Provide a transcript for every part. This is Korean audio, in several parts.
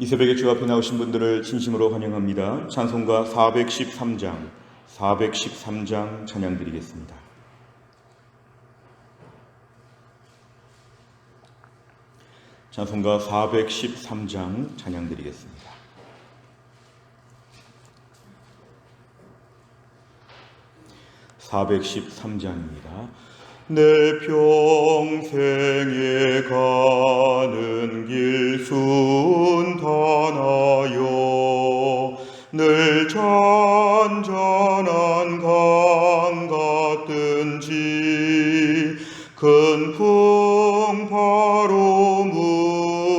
이 새벽에 주 앞에 나오신 분들을 진심으로 환영합니다. 찬송가 413장 찬양 드리겠습니다. 찬송가 413장 찬양 드리겠습니다. (413장입니다) 내 평생에 가는 길 순탄하여 늘 잔잔한 강 같든지 큰 풍파로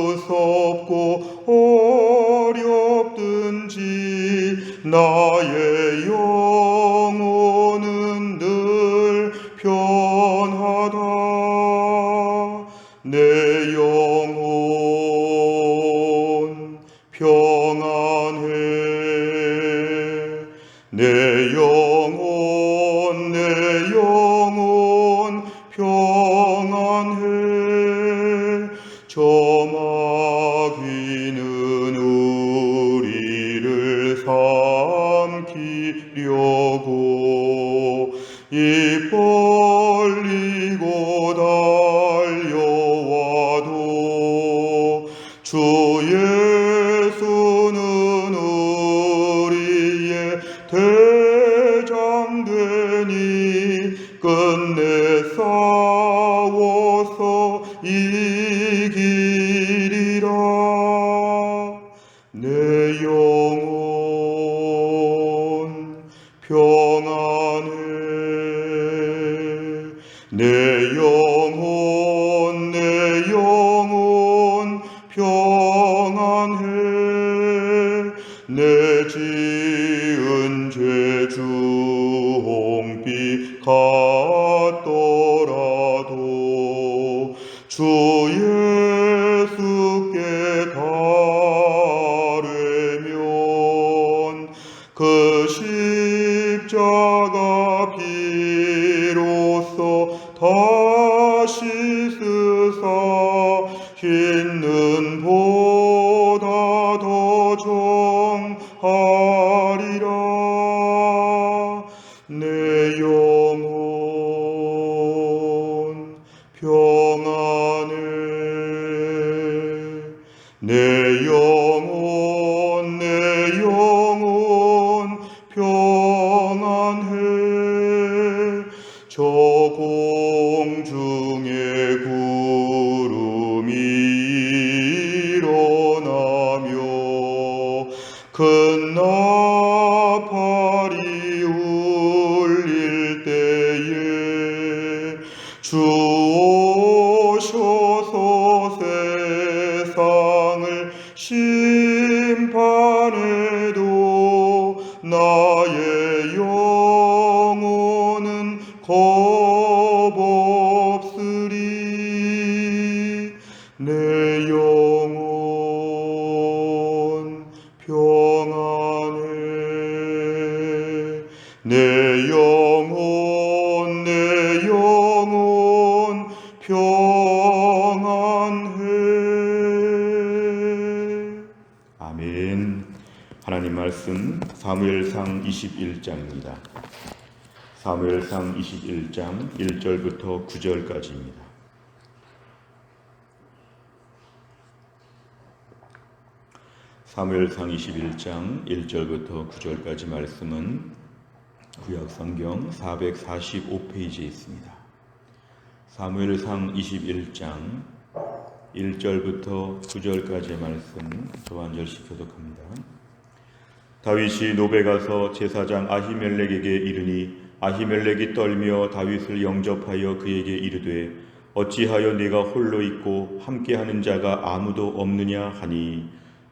무섭고 어렵든지 나의 영혼은 늘 편하다. 내 영혼 평안해. 내 영혼 평안해. 저 마귀는 우리를 삼키려고 입 벌리고 달려와도 주 예수는 우리의 대장되니 끝내 싸워서 이기리라. 내 영혼 평안해. 내 영혼 평안해. 내 지은 죄 주홍빛 같더라도 주 예수께 달으면 그 십자가 피로써 다시 쓰사 흰 눈보다 더 정하리라. 내 영혼 평안해. 내 영혼 평안해. 저 공중에 구름이 일어나며 큰 나팔이 울릴 때에 주 오셔서 세상을 심판해도 나의 영혼은 겁없으리. 내 영혼 평안해. 내 영혼 평안해. 아멘. 하나님 말씀 사무엘상 21장입니다. 사무엘상 21장 1절부터 9절까지입니다. 사무엘상 21장 1절부터 9절까지 말씀은 구약성경 445페이지에 있습니다. 사무엘상 21장 1절부터 9절까지의 말씀 저 한 절씩 교독합니다. 다윗이 노베 가서 제사장 아히멜렉에게 이르니 아히멜렉이 떨며 다윗을 영접하여 그에게 이르되 어찌하여 네가 홀로 있고 함께하는 자가 아무도 없느냐 하니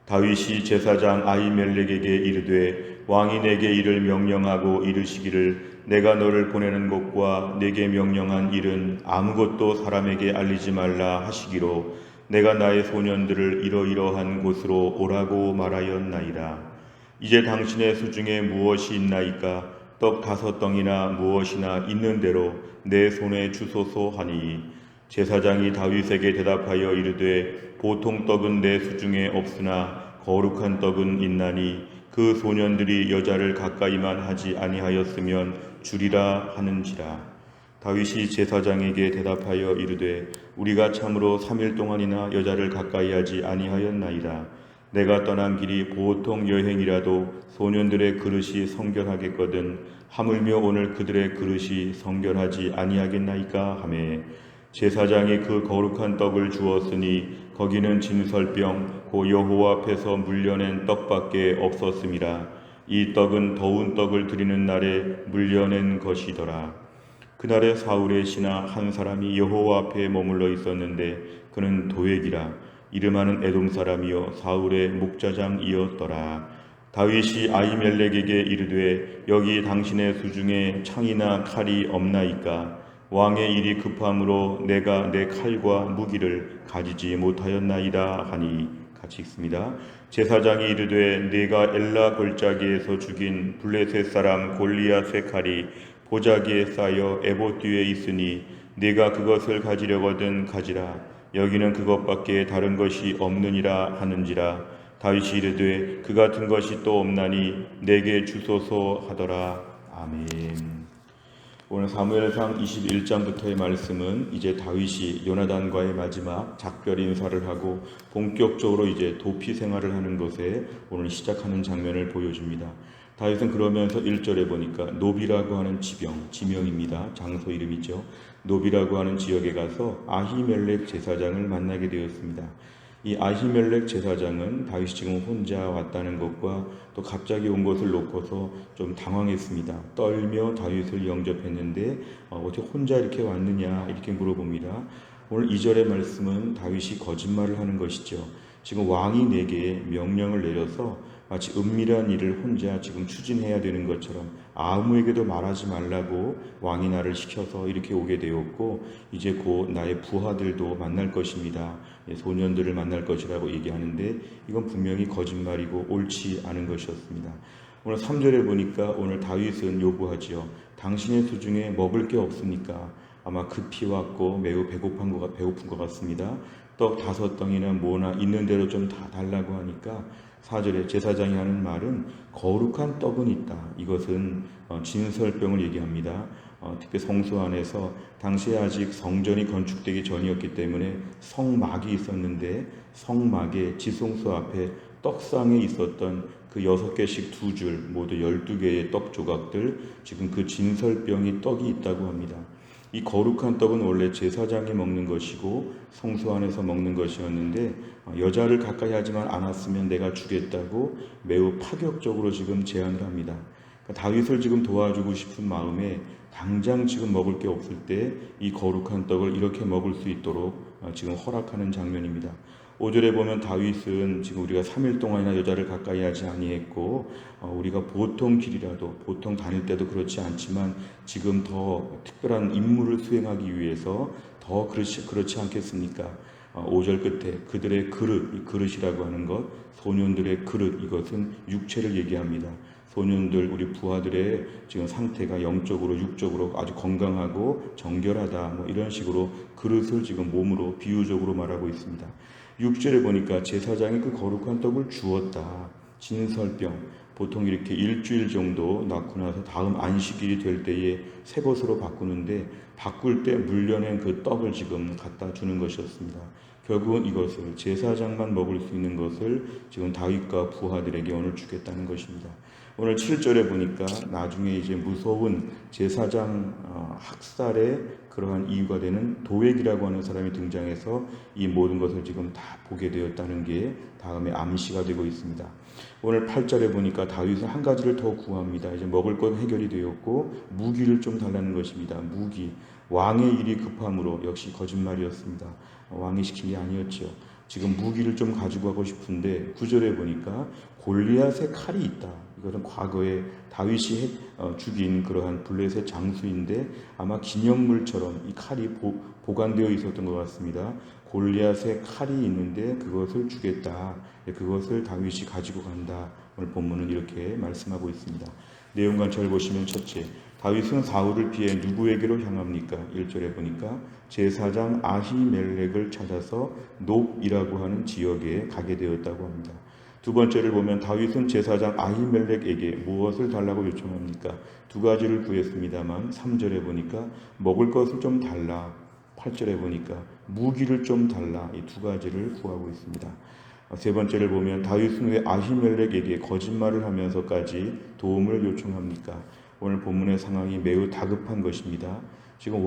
다윗이 제사장 아히멜렉에게 이르되 왕이 내게 이를 명령하고 이르시기를 내가 너를 보내는 곳과 내게 명령한 일은 아무것도 사람에게 알리지 말라 하시기로 내가 나의 소년들을 이러이러한 곳으로 오라고 말하였나이다. 이제 당신의 수중에 무엇이 있나이까? 떡 5덩이나 무엇이나 있는 대로 내 손에 주소서 하니 제사장이 다윗에게 대답하여 이르되 보통 떡은 내 수중에 없으나 거룩한 떡은 있나니 그 소년들이 여자를 가까이만 하지 아니하였으면 주리라 하는지라. 다윗이 제사장에게 대답하여 이르되 우리가 참으로 3일 동안이나 여자를 가까이 하지 아니하였나이다. 내가 떠난 길이 보통 여행이라도 소년들의 그릇이 성결하겠거든 하물며 오늘 그들의 그릇이 성결하지 아니하겠나이까 하매 제사장이 그 거룩한 떡을 주었으니 거기는 진설병 고 여호와 앞에서 물려낸 떡밖에 없었음이라. 이 떡은 더운 떡을 드리는 날에 물려낸 것이더라. 그날에 사울의 신하 한 사람이 여호와 앞에 머물러 있었는데 그는 도액이라 이름하는 에돔 사람이요 사울의 목자장이었더라. 다윗이 아히멜렉에게 이르되 여기 당신의 수중에 창이나 칼이 없나이까. 왕의 일이 급함으로 내가 내 칼과 무기를 가지지 못하였나이다 하니. 같이 읽습니다. 제사장이 이르되 네가 엘라 골짜기에서 죽인 블레셋 사람 골리앗의 칼이 보자기에 쌓여 에봇 뒤에 있으니 네가 그것을 가지려거든 가지라. 여기는 그것밖에 다른 것이 없느니라 하는지라. 다윗이 이르되 그 같은 것이 또 없나니 내게 주소서 하더라. 아멘. 오늘 사무엘상 21장부터의 말씀은 이제 다윗이 요나단과의 마지막 작별 인사를 하고 본격적으로 이제 도피 생활을 하는 것에 오늘 시작하는 장면을 보여줍니다. 다윗은 그러면서 1절에 보니까 노비라고 하는 지명입니다. 장소 이름이죠. 노비라고 하는 지역에 가서 아히멜렉 제사장을 만나게 되었습니다. 이 아히멜렉 제사장은 다윗이 지금 혼자 왔다는 것과 또 갑자기 온 것을 놓고서 좀 당황했습니다. 떨며 다윗을 영접했는데 어떻게 혼자 이렇게 왔느냐 이렇게 물어봅니다. 오늘 2절의 말씀은 다윗이 거짓말을 하는 것이죠. 지금 왕이 내게 명령을 내려서 마치 은밀한 일을 혼자 지금 추진해야 되는 것처럼 아무에게도 말하지 말라고 왕이 나를 시켜서 이렇게 오게 되었고 이제 곧 나의 부하들도 만날 것입니다. 소년들을 만날 것이라고 얘기하는데 이건 분명히 거짓말이고 옳지 않은 것이었습니다. 오늘 3절에 보니까 오늘 다윗은 요구하지요. 당신의 수중에 먹을 게 없습니까? 아마 급히 왔고 매우 배고픈 것 같습니다. 떡 5덩이나 뭐나 있는 대로 좀 다 달라고 하니까 4절에 제사장이 하는 말은 거룩한 떡은 있다. 이것은 진설병을 얘기합니다. 특히 성소 안에서 당시에 아직 성전이 건축되기 전이었기 때문에 성막이 있었는데 성막의 지성소 앞에 떡상에 있었던 그 6개씩 2줄 모두 12개의 떡 조각들 지금 그 진설병이 떡이 있다고 합니다. 이 거룩한 떡은 원래 제사장이 먹는 것이고 성소 안에서 먹는 것이었는데 여자를 가까이 하지만 않았으면 내가 주겠다고 매우 파격적으로 지금 제안을 합니다. 그러니까 다윗을 지금 도와주고 싶은 마음에 당장 지금 먹을 게 없을 때 이 거룩한 떡을 이렇게 먹을 수 있도록 지금 허락하는 장면입니다. 5절에 보면 다윗은 지금 우리가 3일 동안이나 여자를 가까이 하지 아니했고 우리가 보통 길이라도 보통 다닐 때도 그렇지 않지만 지금 더 특별한 임무를 수행하기 위해서 더 그렇지 않겠습니까? 5절 끝에 그들의 그릇, 이 그릇이라고 하는 것, 소년들의 그릇, 이것은 육체를 얘기합니다. 소년들, 우리 부하들의 지금 상태가 영적으로, 육적으로 아주 건강하고 정결하다, 뭐 이런 식으로 그릇을 지금 몸으로 비유적으로 말하고 있습니다. 6절에 보니까 제사장이 그 거룩한 떡을 주었다. 진설병, 보통 이렇게 일주일 정도 낳고 나서 다음 안식일이 될 때에 새 것으로 바꾸는데 바꿀 때 물려낸 그 떡을 지금 갖다 주는 것이었습니다. 결국은 이것을 제사장만 먹을 수 있는 것을 지금 다윗과 부하들에게 오늘 주겠다는 것입니다. 오늘 7절에 보니까 나중에 이제 무서운 제사장 학살의 그러한 이유가 되는 도액이라고 하는 사람이 등장해서 이 모든 것을 지금 다 보게 되었다는 게 다음에 암시가 되고 있습니다. 오늘 8절에 보니까 다윗은 한 가지를 더 구합니다. 이제 먹을 것 해결이 되었고 무기를 좀 달라는 것입니다. 무기. 왕의 일이 급함으로 역시 거짓말이었습니다. 왕이 시킨 게 아니었죠. 지금 무기를 좀 가지고 가고 싶은데 9절에 보니까 골리앗의 칼이 있다. 이것은 과거에 다윗이 죽인 그러한 블레셋 장수인데 아마 기념물처럼 이 칼이 보관되어 있었던 것 같습니다. 골리앗의 칼이 있는데 그것을 주겠다. 그것을 다윗이 가지고 간다. 오늘 본문은 이렇게 말씀하고 있습니다. 내용 관찰을 보시면 첫째, 다윗은 사울을 피해 누구에게로 향합니까? 1절에 보니까 제사장 아히멜렉을 찾아서 놉이라고 하는 지역에 가게 되었다고 합니다. 두 번째를 보면 다윗은 제사장 아히멜렉에게 무엇을 달라고 요청합니까? 두 가지를 구했습니다만 3절에 보니까 먹을 것을 좀 달라, 8절에 보니까 무기를 좀 달라, 이 두 가지를 구하고 있습니다. 세 번째를 보면 다윗은 왜 아히멜렉에게 거짓말을 하면서까지 도움을 요청합니까? 오늘 본문의 상황이 매우 다급한 것입니다. 지금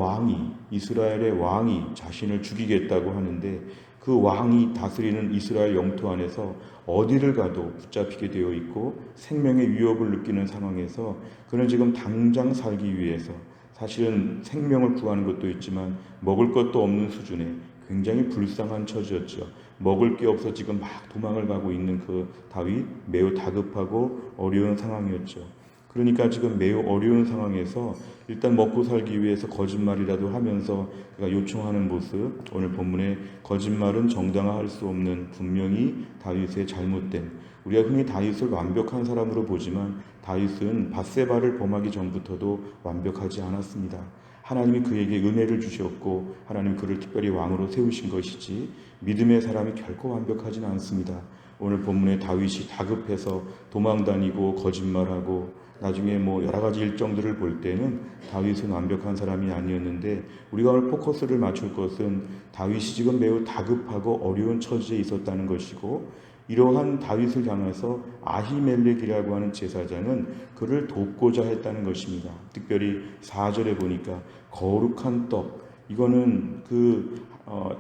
이스라엘의 왕이 자신을 죽이겠다고 하는데 그 왕이 다스리는 이스라엘 영토 안에서 어디를 가도 붙잡히게 되어 있고 생명의 위협을 느끼는 상황에서 그는 지금 당장 살기 위해서 사실은 생명을 구하는 것도 있지만 먹을 것도 없는 수준에 굉장히 불쌍한 처지였죠. 먹을 게 없어 지금 막 도망을 가고 있는 그 다윗, 매우 다급하고 어려운 상황이었죠. 그러니까 지금 매우 어려운 상황에서 일단 먹고 살기 위해서 거짓말이라도 하면서 그가 요청하는 모습, 오늘 본문에 거짓말은 정당화할 수 없는 분명히 다윗의 잘못된, 우리가 흔히 다윗을 완벽한 사람으로 보지만 다윗은 밧세바를 범하기 전부터도 완벽하지 않았습니다. 하나님이 그에게 은혜를 주셨고 하나님이 그를 특별히 왕으로 세우신 것이지 믿음의 사람이 결코 완벽하지는 않습니다. 오늘 본문에 다윗이 다급해서 도망다니고 거짓말하고 나중에 여러 가지 일정들을 볼 때는 다윗은 완벽한 사람이 아니었는데 우리가 오늘 포커스를 맞출 것은 다윗이 지금 매우 다급하고 어려운 처지에 있었다는 것이고 이러한 다윗을 향해서 아히멜렉이라고 하는 제사장은 그를 돕고자 했다는 것입니다. 특별히 4절에 보니까 거룩한 떡, 이거는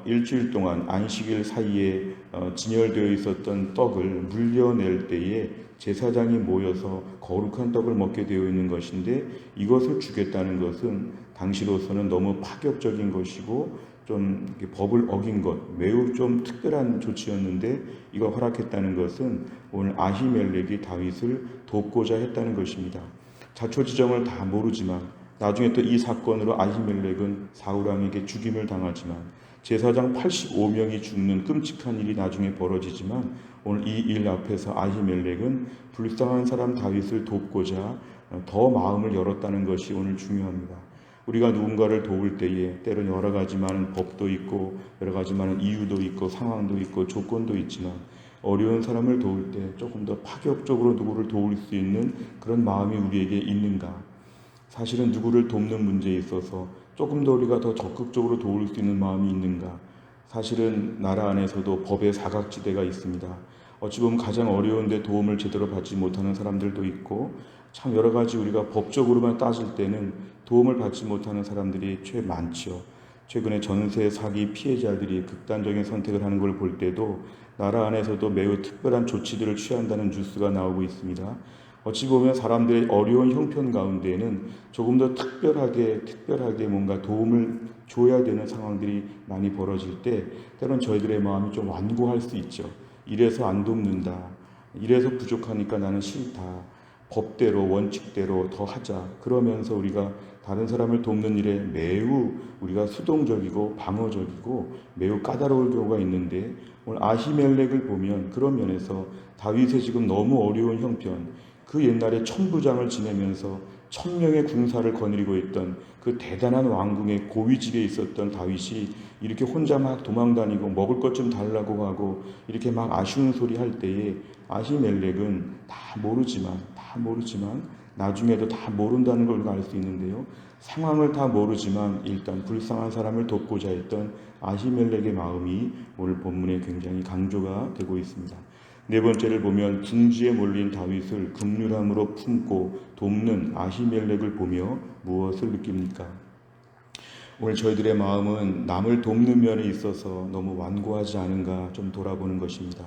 일주일 동안 안식일 사이에 진열되어 있었던 떡을 물려낼 때에 제사장이 모여서 거룩한 떡을 먹게 되어 있는 것인데 이것을 주겠다는 것은 당시로서는 너무 파격적인 것이고 좀 법을 어긴 것, 매우 좀 특별한 조치였는데 이걸 허락했다는 것은 오늘 아히멜렉이 다윗을 돕고자 했다는 것입니다. 자초지정을 다 모르지만 나중에 또 이 사건으로 아히멜렉은 사울왕에게 죽임을 당하지만 제사장 85명이 죽는 끔찍한 일이 나중에 벌어지지만 오늘 이 일 앞에서 아히멜렉은 불쌍한 사람 다윗을 돕고자 더 마음을 열었다는 것이 오늘 중요합니다. 우리가 누군가를 도울 때에 때로는 여러 가지 많은 법도 있고 여러 가지 많은 이유도 있고 상황도 있고 조건도 있지만 어려운 사람을 도울 때 조금 더 파격적으로 누구를 도울 수 있는 그런 마음이 우리에게 있는가? 사실은 누구를 돕는 문제에 있어서 조금 더 우리가 더 적극적으로 도울 수 있는 마음이 있는가? 사실은 나라 안에서도 법의 사각지대가 있습니다. 어찌 보면 가장 어려운데 도움을 제대로 받지 못하는 사람들도 있고 참 여러 가지 우리가 법적으로만 따질 때는 도움을 받지 못하는 사람들이 꽤 많죠. 최근에 전세 사기 피해자들이 극단적인 선택을 하는 걸 볼 때도 나라 안에서도 매우 특별한 조치들을 취한다는 뉴스가 나오고 있습니다. 어찌 보면 사람들의 어려운 형편 가운데에는 조금 더 특별하게 뭔가 도움을 줘야 되는 상황들이 많이 벌어질 때 때론 저희들의 마음이 좀 완고할 수 있죠. 이래서 안 돕는다. 이래서 부족하니까 나는 싫다. 법대로 원칙대로 더 하자. 그러면서 우리가 다른 사람을 돕는 일에 매우 우리가 수동적이고 방어적이고 매우 까다로울 경우가 있는데 오늘 아히멜렉을 보면 그런 면에서 다윗의 지금 너무 어려운 형편, 그 옛날에 천부장을 지내면서 1000명의 군사를 거느리고 있던 그 대단한 왕궁의 고위직에 있었던 다윗이 이렇게 혼자 막 도망다니고 먹을 것 좀 달라고 하고 이렇게 막 아쉬운 소리 할 때에 아히멜렉은 다 모르지만 나중에도 다 모른다는 걸 알 수 있는데요. 상황을 다 모르지만 일단 불쌍한 사람을 돕고자 했던 아히멜렉의 마음이 오늘 본문에 굉장히 강조가 되고 있습니다. 네 번째를 보면 궁지에 몰린 다윗을 긍휼함으로 품고 돕는 아히멜렉을 보며 무엇을 느낍니까? 오늘 저희들의 마음은 남을 돕는 면에 있어서 너무 완고하지 않은가 좀 돌아보는 것입니다.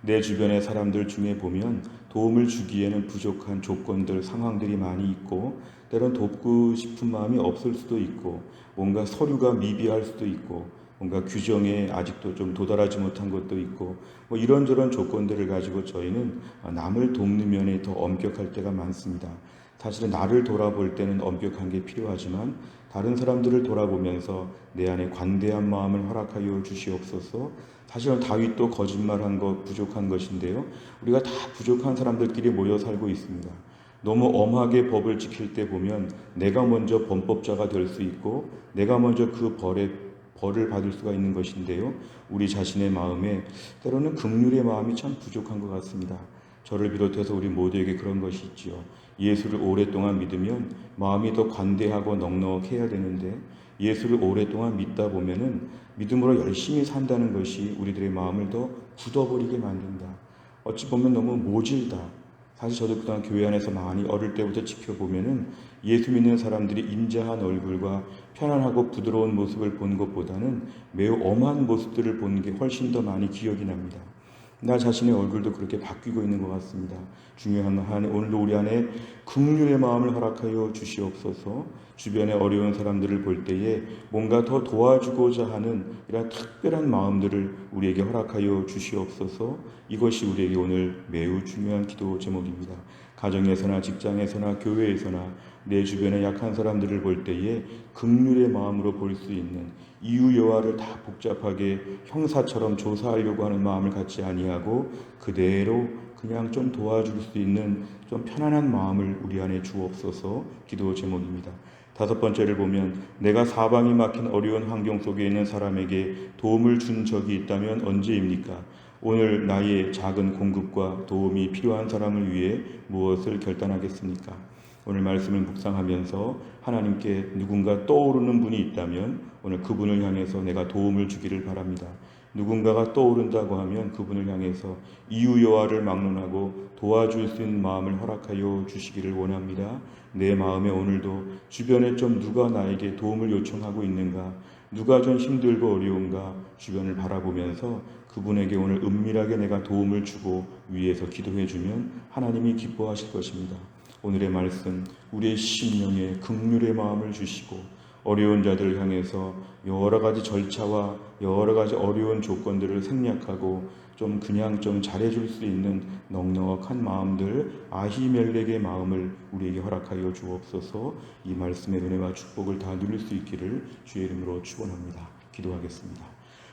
내 주변의 사람들 중에 보면 도움을 주기에는 부족한 조건들, 상황들이 많이 있고 때론 돕고 싶은 마음이 없을 수도 있고 뭔가 서류가 미비할 수도 있고 뭔가 규정에 아직도 좀 도달하지 못한 것도 있고 이런저런 조건들을 가지고 저희는 남을 돕는 면에 더 엄격할 때가 많습니다. 사실은 나를 돌아볼 때는 엄격한 게 필요하지만 다른 사람들을 돌아보면서 내 안에 관대한 마음을 허락하여 주시옵소서. 사실은 다윗도 거짓말한 것 부족한 것인데요. 우리가 다 부족한 사람들끼리 모여 살고 있습니다. 너무 엄하게 법을 지킬 때 보면 내가 먼저 범법자가 될 수 있고 내가 먼저 그 벌에 벌을 받을 수가 있는 것인데요. 우리 자신의 마음에 때로는 긍휼의 마음이 참 부족한 것 같습니다. 저를 비롯해서 우리 모두에게 그런 것이 있지요. 예수를 오랫동안 믿으면 마음이 더 관대하고 넉넉해야 되는데 예수를 오랫동안 믿다 보면은 믿음으로 열심히 산다는 것이 우리들의 마음을 더 굳어버리게 만든다. 어찌 보면 너무 모질다. 사실 저도 그동안 교회 안에서 많이 어릴 때부터 지켜보면은 예수 믿는 사람들이 인자한 얼굴과 편안하고 부드러운 모습을 본 것보다는 매우 엄한 모습들을 보는 게 훨씬 더 많이 기억이 납니다. 나 자신의 얼굴도 그렇게 바뀌고 있는 것 같습니다. 중요한 한 오늘도 우리 안에 긍휼의 마음을 허락하여 주시옵소서. 주변의 어려운 사람들을 볼 때에 뭔가 더 도와주고자 하는 이런 특별한 마음들을 우리에게 허락하여 주시옵소서. 이것이 우리에게 오늘 매우 중요한 기도 제목입니다. 가정에서나 직장에서나 교회에서나 내 주변의 약한 사람들을 볼 때에 긍휼의 마음으로 볼 수 있는 이유 여하를 다 복잡하게 형사처럼 조사하려고 하는 마음을 갖지 아니하고 그대로 그냥 좀 도와줄 수 있는 좀 편안한 마음을 우리 안에 주옵소서. 기도 제목입니다. 5번째를 보면 내가 사방이 막힌 어려운 환경 속에 있는 사람에게 도움을 준 적이 있다면 언제입니까? 오늘 나의 작은 공급과 도움이 필요한 사람을 위해 무엇을 결단하겠습니까? 오늘 말씀을 묵상하면서 하나님께 누군가 떠오르는 분이 있다면 오늘 그분을 향해서 내가 도움을 주기를 바랍니다. 누군가가 떠오른다고 하면 그분을 향해서 이유 여하를 막론하고 도와줄 수 있는 마음을 허락하여 주시기를 원합니다. 내 마음에 오늘도 주변에 좀 누가 나에게 도움을 요청하고 있는가, 누가 좀 힘들고 어려운가 주변을 바라보면서 그분에게 오늘 은밀하게 내가 도움을 주고 위에서 기도해 주면 하나님이 기뻐하실 것입니다. 오늘의 말씀 우리의 심령에 긍휼의 마음을 주시고 어려운 자들을 향해서 여러 가지 절차와 여러 가지 어려운 조건들을 생략하고 좀 잘해줄 수 있는 넉넉한 마음들, 아히멜렉의 마음을 우리에게 허락하여 주옵소서. 이 말씀의 은혜와 축복을 다 누릴 수 있기를 주의 이름으로 축원합니다. 기도하겠습니다.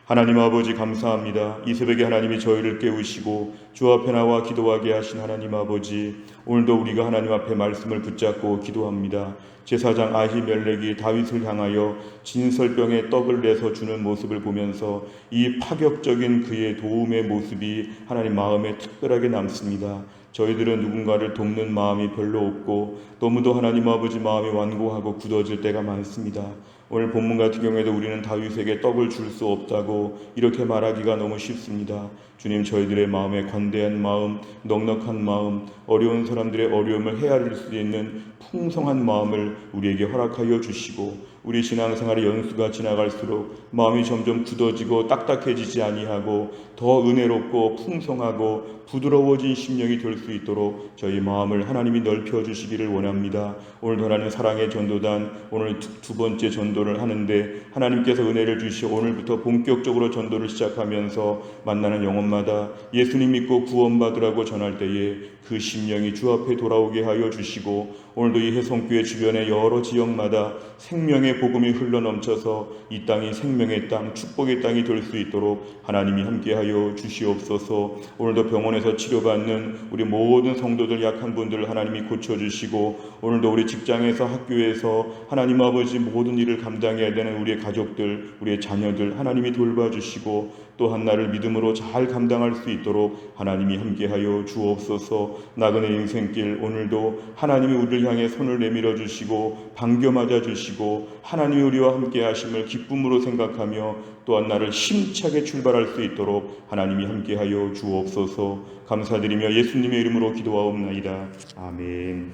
하나님 아버지 감사합니다. 이 새벽에 하나님이 저희를 깨우시고 주 앞에 나와 기도하게 하신 하나님 아버지, 오늘도 우리가 하나님 앞에 말씀을 붙잡고 기도합니다. 제사장 아히멜렉이 다윗을 향하여 진설병에 떡을 내서 주는 모습을 보면서 이 파격적인 그의 도움의 모습이 하나님 마음에 특별하게 남습니다. 저희들은 누군가를 돕는 마음이 별로 없고 너무도 하나님 아버지 마음이 완고하고 굳어질 때가 많습니다. 오늘 본문 같은 경우에도 우리는 다윗에게 떡을 줄 수 없다고 이렇게 말하기가 너무 쉽습니다. 주님, 저희들의 마음에 관대한 마음, 넉넉한 마음, 어려운 사람들의 어려움을 헤아릴 수 있는 풍성한 마음을 우리에게 허락하여 주시고 우리 신앙생활의 연수가 지나갈수록 마음이 점점 굳어지고 딱딱해지지 아니하고 더 은혜롭고 풍성하고 부드러워진 심령이 될 수 있도록 저희 마음을 하나님이 넓혀주시기를 원합니다. 오늘도 하나님 사랑의 전도단 오늘 두 번째 전도를 하는데 하나님께서 은혜를 주시어 오늘부터 본격적으로 전도를 시작하면서 만나는 영혼마다 예수님 믿고 구원받으라고 전할 때에 그 심령이 주 앞에 돌아오게 하여 주시고 오늘도 이 해성교회 주변의 여러 지역마다 생명의 복음이 흘러넘쳐서 이 땅이 생명의 땅, 축복의 땅이 될 수 있도록 하나님이 함께하여 주시옵소서. 오늘도 병원에서 치료받는 우리 모든 성도들 약한 분들을 하나님이 고쳐주시고 오늘도 우리 직장에서 학교에서 하나님 아버지 모든 일을 감당해야 되는 우리의 가족들, 우리의 자녀들 하나님이 돌봐주시고 또한 나를 믿음으로 잘 감당할 수 있도록 하나님이 함께하여 주옵소서. 나그네 인생길 오늘도 하나님이 우리를 향해 손을 내밀어 주시고 반겨 맞아 주시고 하나님이 우리와 함께 하심을 기쁨으로 생각하며 또한 나를 힘차게 출발할 수 있도록 하나님이 함께하여 주옵소서. 감사드리며 예수님의 이름으로 기도하옵나이다. 아멘.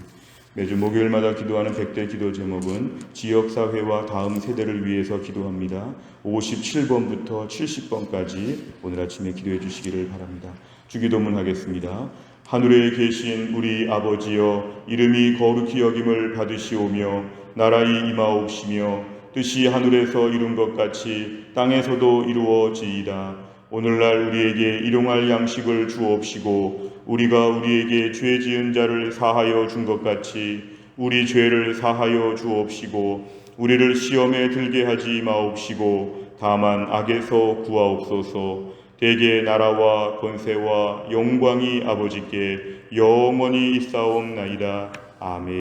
매주 목요일마다 기도하는 100대 기도 제목은 지역사회와 다음 세대를 위해서 기도합니다. 57번부터 70번까지 오늘 아침에 기도해 주시기를 바랍니다. 주기도문 하겠습니다. 하늘에 계신 우리 아버지여, 이름이 거룩히 여김을 받으시오며 나라의 임하옵시며 뜻이 하늘에서 이룬 것 같이 땅에서도 이루어지이다. 오늘날 우리에게 일용할 양식을 주옵시고 우리가 우리에게 죄 지은 자를 사하여 준 것 같이 우리 죄를 사하여 주옵시고 우리를 시험에 들게 하지 마옵시고 다만 악에서 구하옵소서. 대개 나라와 권세와 영광이 아버지께 영원히 있사옵나이다. 아멘.